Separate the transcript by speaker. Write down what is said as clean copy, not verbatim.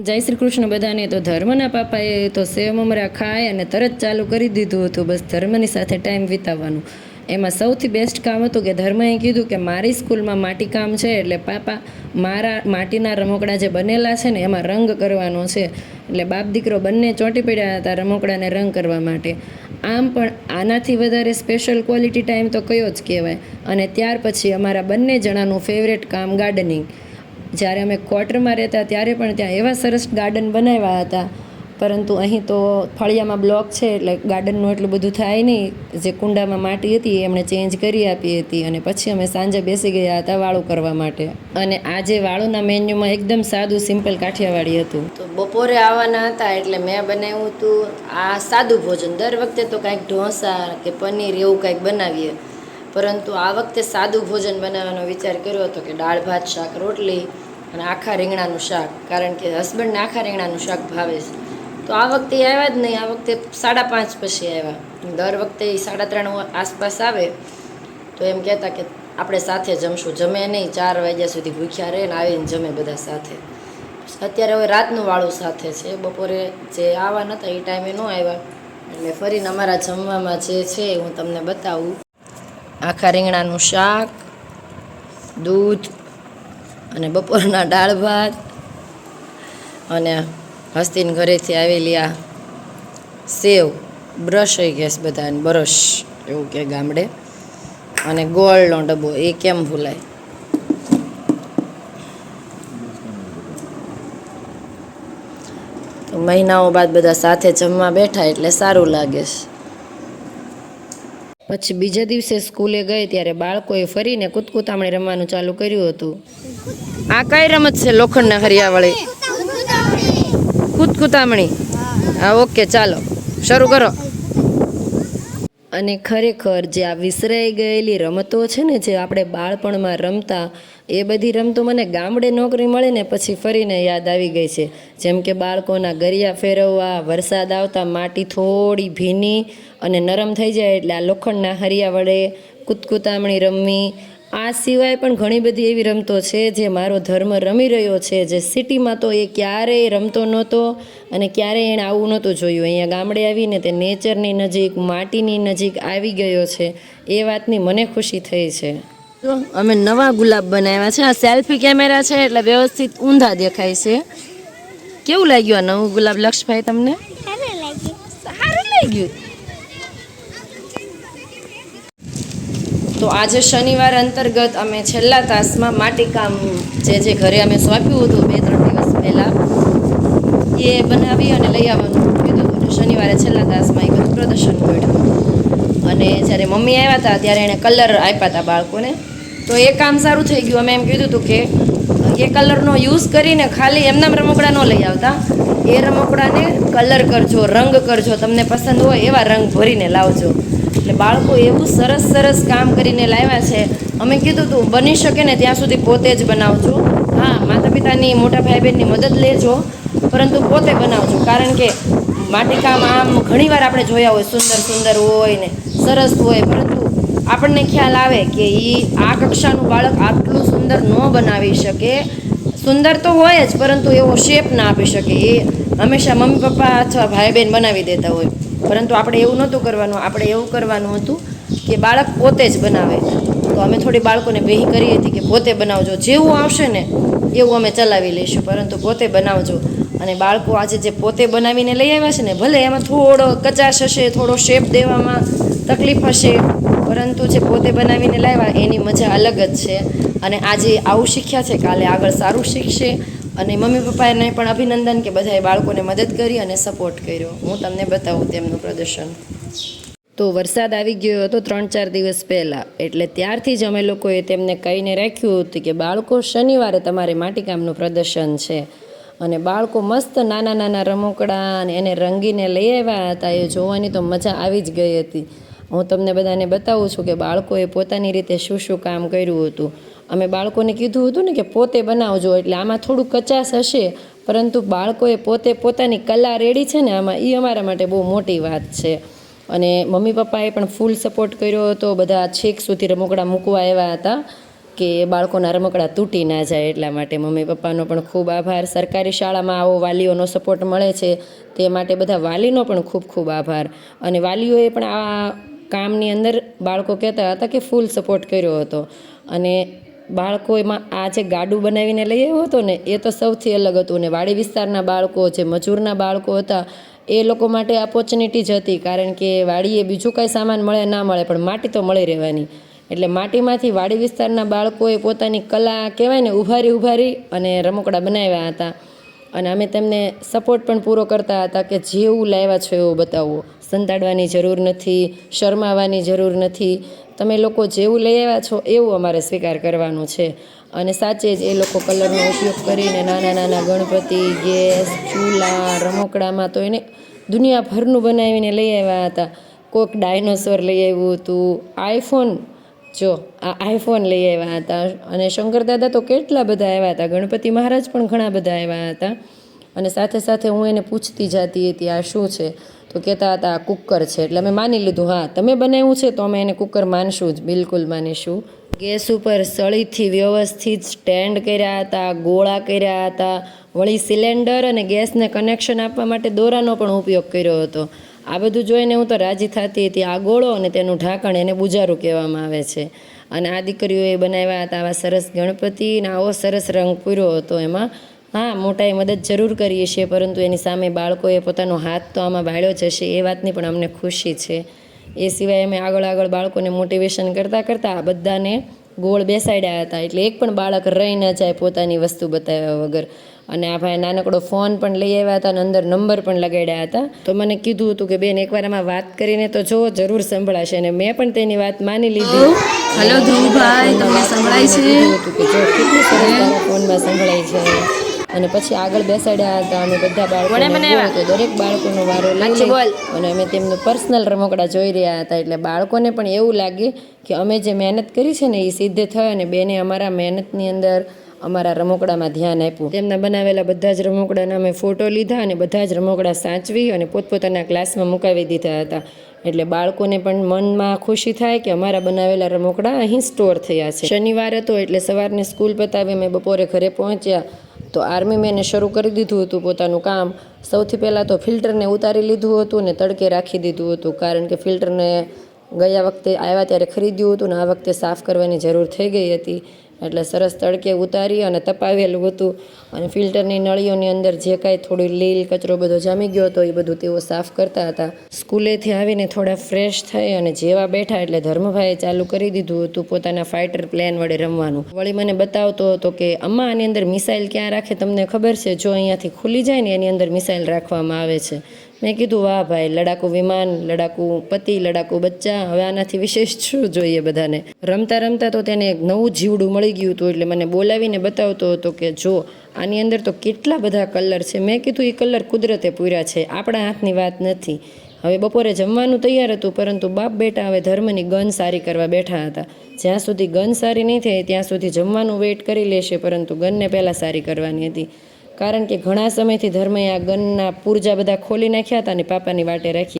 Speaker 1: જય શ્રી કૃષ્ણ બધાને. તો ધર્મના પાપાએ તો સેવ મમરા ખાય અને તરત ચાલુ કરી દીધું હતું બસ ધર્મની સાથે ટાઈમ વિતાવવાનું. એમાં સૌથી બેસ્ટ કામ હતું કે ધર્મએ કીધું કે મારી સ્કૂલમાં માટીકામ છે એટલે પાપા મારા માટીના રમકડા જે બનેલા છે ને એમાં રંગ કરવાનો છે. એટલે બાપ દીકરો બંને ચોંટી પડ્યા હતા રમકડાને રંગ કરવા માટે. આમ પણ આનાથી વધારે સ્પેશિયલ ક્વોલિટી ટાઈમ તો કયો જ કહેવાય. અને ત્યાર પછી અમારા બંને જણાનું ફેવરેટ કામ ગાર્ડનિંગ. જ્યારે અમે ક્વાર્ટરમાં રહેતા ત્યારે પણ ત્યાં એવા સરસ ગાર્ડન બનાવ્યા હતા, પરંતુ અહીં તો ફળિયામાં બ્લોક છે એટલે ગાર્ડનનું એટલું બધું થાય નહીં. જે કુંડામાં માટી હતી એમણે ચેન્જ કરી આપી હતી અને પછી અમે સાંજે બેસી ગયા હતા વાળું કરવા માટે. અને આજે વાળુના મેન્યુમાં એકદમ સાદું સિમ્પલ કાઠિયાવાડી હતું. તો બપોરે આવવાના હતા એટલે મેં બનાવ્યું હતું આ સાદું ભોજન. દર વખતે તો કાંઈક ઢોસા કે પનીર એવું કાંઈક બનાવીએ, પરંતુ આ વખતે સાદું ભોજન બનાવવાનો વિચાર કર્યો હતો કે દાળ ભાત શાક રોટલી અને આખા રીંગણાનું શાક. કારણ કે હસબન્ડને આખા રીંગણાનું શાક ભાવે છે. તો આ વખતે આવ્યા જ નહીં. આ વખતે 5:30 પછી આવ્યા. દર વખતે 3:30 આસપાસ આવે તો એમ કહેતા કે આપણે સાથે જમશું. જમે નહીં, 4 વાગ્યા સુધી ભૂખ્યા રહે ને આવીને જમે બધા સાથે. અત્યારે હવે રાતનું વાળું સાથે છે. બપોરે જે આવવા નહોતા એ ટાઈમે ન આવ્યા એટલે ફરીને અમારા જમવામાં જે છે હું તમને બતાવું. આખા રીંગણાનું શાક, દૂધ અને બપોરના દાળ ભાત અને હસ્તીન ઘરેથી આવેલી આ સેવ, બ્રશ હોય ગેસ બધાને બ્રશ એવું કે ગામડે, અને ગોળનો ડબ્બો એ કેમ ભૂલાય. તો મહિનાઓ બાદ બધા સાથે જમવા બેઠા એટલે સારું લાગે છે. પછી બીજા દિવસે સ્કૂલે ગઈ ત્યારે બાળકોએ ફરીને કૂતકૂતામણી રમવાનું ચાલુ કર્યું હતું. આ કઈ રમત છે લોખંડના હરિયાવાળી? કૂતકૂતામણી. હા, ઓકે, ચાલો શરૂ કરો. અને ખરેખર જે આ વિસરાઈ ગયેલી રમતો છે ને, જે આપણે બાળપણમાં રમતા, એ બધી રમતો મને ગામડે નોકરી મળી ને પછી ફરીને યાદ આવી ગઈ છે. જેમ કે બાળકોના ગરિયા ફેરવવા, વરસાદ આવતા માટી થોડી ભીની અને નરમ થઈ જાય એટલે આ લોખંડના હરિયા વડે કૂતકૂતામણી રમવી. આ સિવાય પણ ઘણી બધી એવી રમતો છે જે મારો ધર્મ રમી રહ્યો છે, જે સિટીમાં તો એ ક્યારેય રમતો નહોતો અને ક્યારેય એણે આવું નહોતું જોયું. અહીંયા ગામડે આવીને તે નેચરની નજીક, માટીની નજીક આવી ગયો છે. એ વાતની મને ખુશી થઈ છે. તો અમે નવા ગુલાબ બનાવ્યા છે. આ સેલ્ફી કેમેરા છે એટલે વ્યવસ્થિત ઊંધા દેખાય છે. કેવું લાગ્યું આ નવું ગુલાબ લક્ષભાઈ તમને? સારું લાગ્યું. તો આજે શનિવાર અંતર્ગત અમે છેલ્લા તાસમાં માટીકામ જે ઘરે અમે સોંપ્યું હતું 2-3 દિવસ પહેલાં, એ બનાવી અને લઈ આવવાનું કીધું હતું. અને શનિવારે છેલ્લા તાસમાં એ બધું પ્રદર્શન કર્યું. અને જ્યારે મમ્મી આવ્યા હતા ત્યારે એણે કલર આપ્યા હતા બાળકોને. તો એ કામ સારું થઈ ગયું. અમે એમ કીધું હતું કે એ કલરનો યુઝ કરીને ખાલી એમનામ રમકડા ન લઈ આવતા, એ રમકડાને કલર કરજો, રંગ કરજો, તમને પસંદ હોય એવા રંગ ભરીને લાવજો. એટલે બાળકો એવું સરસ સરસ કામ કરીને લાવ્યા છે. અમે કીધું તું બની શકે ને ત્યાં સુધી પોતે જ બનાવજો. હા, માતા પિતાની, મોટા ભાઈ બહેનની મદદ લેજો, પરંતુ પોતે બનાવજો. કારણ કે માટીકામ આમ ઘણીવાર આપણે જોયા હોય, સુંદર સુંદર હોય ને સરસ હોય, પરંતુ આપણને ખ્યાલ આવે કે આ કક્ષાનું બાળક આટલું સુંદર ન બનાવી શકે. સુંદર તો હોય જ, પરંતુ એવો શેપ ના આપી શકે. એ હંમેશા મમ્મી પપ્પા અથવા ભાઈ બહેન બનાવી દેતા હોય, પરંતુ આપણે એવું નહોતું કરવાનું. આપણે એવું કરવાનું હતું કે બાળક પોતે જ બનાવે. તો અમે થોડી બાળકોને બેહી કરી હતી કે પોતે બનાવજો, જેવું આવશે ને એવું અમે ચલાવી લઈશું, પરંતુ પોતે બનાવજો. અને બાળકો આજે જે પોતે બનાવીને લઈ આવ્યા છે ને, ભલે એમાં થોડો કચાશ હશે, થોડો શેપ દેવામાં તકલીફ હશે, પરંતુ જે પોતે બનાવીને લાવ્યા એની મજા અલગ જ છે. અને આજે આવું શીખ્યા છે, કાલે આગળ સારું શીખશે. અને મમ્મી પપ્પાને પણ અભિનંદન કે બધાએ બાળકોને મદદ કરી અને સપોર્ટ કર્યો. હું તમને બતાવું તેમનું પ્રદર્શન. તો વરસાદ આવી ગયો હતો 3-4 દિવસ પહેલાં, એટલે ત્યારથી જ અમે લોકોએ તેમને કહીને રાખ્યું હતું કે બાળકો શનિવારે તમારે માટીકામનું પ્રદર્શન છે. અને બાળકો મસ્ત નાના નાના રમકડા અને એને રંગીને લઈ આવ્યા હતા. એ જોવાની તો મજા આવી જ ગઈ હતી. હું તમને બધાને બતાવું છું કે બાળકોએ પોતાની રીતે શું શું કામ કર્યું હતું. અમે બાળકોને કીધું હતું ને કે પોતે બનાવજો, એટલે આમાં થોડું કચાશ હશે, પરંતુ બાળકોએ પોતે પોતાની કલા રેડી છે ને આમાં, એ અમારા માટે બહુ મોટી વાત છે. અને મમ્મી પપ્પાએ પણ ફૂલ સપોર્ટ કર્યો હતો. બધા છેક સુધી રમકડા મૂકવા આવ્યા હતા કે બાળકોના રમકડા તૂટી ના જાય એટલા માટે મમ્મી પપ્પાનો પણ ખૂબ આભાર. સરકારી શાળામાં આવો વાલીઓનો સપોર્ટ મળે છે તે માટે બધા વાલીનો પણ ખૂબ ખૂબ આભાર. અને વાલીઓએ પણ આ કામની અંદર બાળકો કહેતા હતા કે ફૂલ સપોર્ટ કર્યો હતો. અને બાળકો એમાં આ જે ગાડું બનાવીને લઈ આવ્યો હતો ને એ તો સૌથી અલગ હતું. ને વાડી વિસ્તારના બાળકો, જે મજૂરના બાળકો હતા, એ લોકો માટે ઓપોર્ચ્યુનિટી જ હતી, કારણ કે વાડીએ બીજું કાંઈ સામાન મળે ના મળે પણ માટી તો મળી રહેવાની. એટલે માટીમાંથી વાડી વિસ્તારના બાળકોએ પોતાની કલા કહેવાય ને ઉભારી અને રમકડા બનાવ્યા હતા. અને અમે તેમને સપોર્ટ પણ પૂરો કરતા હતા કે જેવું લાવ્યા છો એવું બતાવો, સંતાડવાની જરૂર નથી, શરમાવાની જરૂર નથી, તમે લોકો જેવું લઈ આવ્યા છો એવું અમારે સ્વીકાર કરવાનું છે. અને સાચે જ એ લોકો કલરનો ઉપયોગ કરીને નાના નાના ગણપતિ, ગેસ, ચૂલા, રમકડામાં તો એને દુનિયાભરનું બનાવીને લઈ આવ્યા હતા. કોઈક ડાયનોસોર લઈ આવ્યું હતું, આઈફોન લઈ આવ્યા હતા. અને શંકર દાદા તો કેટલા બધા આવ્યા હતા, ગણપતિ મહારાજ પણ ઘણા બધા આવ્યા હતા. અને સાથે સાથે હું એને પૂછતી જતી હતી આ શું છે, તો કહેતા હતા આ કુકર છે. એટલે અમે માની લીધું, હા તમે બનાવ્યું છે તો અમે એને કુકર માનશું જ, બિલકુલ માનીશું. ગેસ ઉપર સળીથી વ્યવસ્થિત સ્ટેન્ડ કર્યા હતા, ગોળા કર્યા હતા. વળી સિલિન્ડર અને ગેસને કનેક્શન આપવા માટે દોરાનો પણ ઉપયોગ કર્યો હતો. આ બધું જોઈને હું તો રાજી થતી હતી. આ ગોળો અને તેનું ઢાંકણ, એને બુજારું કહેવામાં આવે છે. અને આ દીકરીઓએ બનાવ્યા હતા આવા સરસ ગણપતિ, અને આવો સરસ રંગ પૂર્યો હતો એમાં. હા, મોટાએ મદદ જરૂર કરી છે, પરંતુ એની સામે બાળકોએ પોતાનો હાથ તો આમાં બાળ્યો જ હશે, એ વાતની પણ અમને ખુશી છે. એ સિવાય અમે આગળ બાળકોને મોટિવેશન કરતાં આ બધાને ગોળ બેસાડ્યા હતા, એટલે એક પણ બાળક રહી ન જાય પોતાની વસ્તુ બતાવ્યા વગર. અને આ ભાઈ નાનકડો ફોન પણ લઈ આવ્યા હતા અને અંદર નંબર પણ લગાડ્યા હતા. તો મને કીધું હતું કે બેન એકવાર આમાં વાત કરીને તો જો, જરૂર સંભળાશે. અને મેં પણ તેની વાત માની લીધી.
Speaker 2: હલો ધ્રુવભાઈ, તમને સંભળાય છે?
Speaker 1: કીધું હતું કે જો કેટલું સરસ તારા ફોનમાં સંભળાય છે. અને પછી આગળ બેસાડ્યા હતા અમે બધા બાળકોને, તો દરેક બાળકોનો વારો લઈ અને અમે તેમનું પર્સનલ રમકડા જોઈ રહ્યા હતા. એટલે બાળકોને પણ એવું લાગે કે અમે જે મહેનત કરી છે ને એ સિદ્ધ થઈ, અને બેને અમારા મહેનતની અંદર અમારા રમકડામાં ધ્યાન આપ્યું. તેમના બનાવેલા બધા જ રમકડાના અમે ફોટો લીધા અને બધા જ રમકડા સાચવી અને પોતપોતાના ક્લાસમાં મુકાવી દીધા હતા. એટલે બાળકોને પણ મનમાં ખુશી થાય કે અમારા બનાવેલા રમકડા અહીં સ્ટોર થયા છે. શનિવાર હતો એટલે સવારની સ્કૂલ પતાવી અમે બપોરે ઘરે પહોંચ્યા તો આર્મી મેને શરૂ કરી દીધું હતું પોતાનું કામ. સૌથી પહેલાં તો ફિલ્ટરને ઉતારી લીધું હતું ને તડકે રાખી દીધું હતું, કારણ કે ફિલ્ટરને ગયા વખતે આવ્યા ત્યારે ખરીદ્યું હતું ને આ વખતે સાફ કરવાની જરૂર થઈ ગઈ હતી. એટલે સરસ તડકે ઉતારી અને તપાવેલું હતું. અને ફિલ્ટરની નળીઓની અંદર જે કાંઈ થોડી લીલ કચરો બધો જામી ગયો હતો એ બધું તેઓ સાફ કરતા હતા. સ્કૂલેથી આવીને થોડા ફ્રેશ થઈ અને જેવા બેઠા એટલે ધર્મભાઈએ ચાલુ કરી દીધું હતું પોતાના ફાઇટર પ્લેન વડે રમવાનું. વળી મને બતાવતો હતો કે અમ્મા આની અંદર મિસાઇલ ક્યાં રાખે તમને ખબર છે? જો અહીંયાથી ખુલી જાય ને એની અંદર મિસાઇલ રાખવામાં આવે છે. મેં કીધું વાહ ભાઈ, લડાકુ વિમાન, લડાકુ પતિ, લડાકુ બચ્ચા, હવે આનાથી વિશેષ શું જોઈએ બધાને. રમતા રમતા તો તેને એક નવું જીવડું મળી ગયું હતું, એટલે મને બોલાવીને બતાવતો હતો કે જો આની અંદર તો કેટલા બધા કલર છે. મેં કીધું એ કલર કુદરતે પૂર્યા છે, આપણા હાથની વાત નથી. હવે બપોરે જમવાનું તૈયાર હતું, પરંતુ બાપ બેટા હવે ધર્મની ગન સારી કરવા બેઠા હતા. જ્યાં સુધી ગન સારી નહીં થાય ત્યાં સુધી જમવાનું વેઇટ કરી લેશે, પરંતુ ગનને પહેલાં સારી કરવાની હતી. કારણ કે ઘણા સમયથી ધર્મએ આ ગનના પૂર્જા બધા ખોલી નાખ્યા હતા અને પાપાની વાટે રાખી.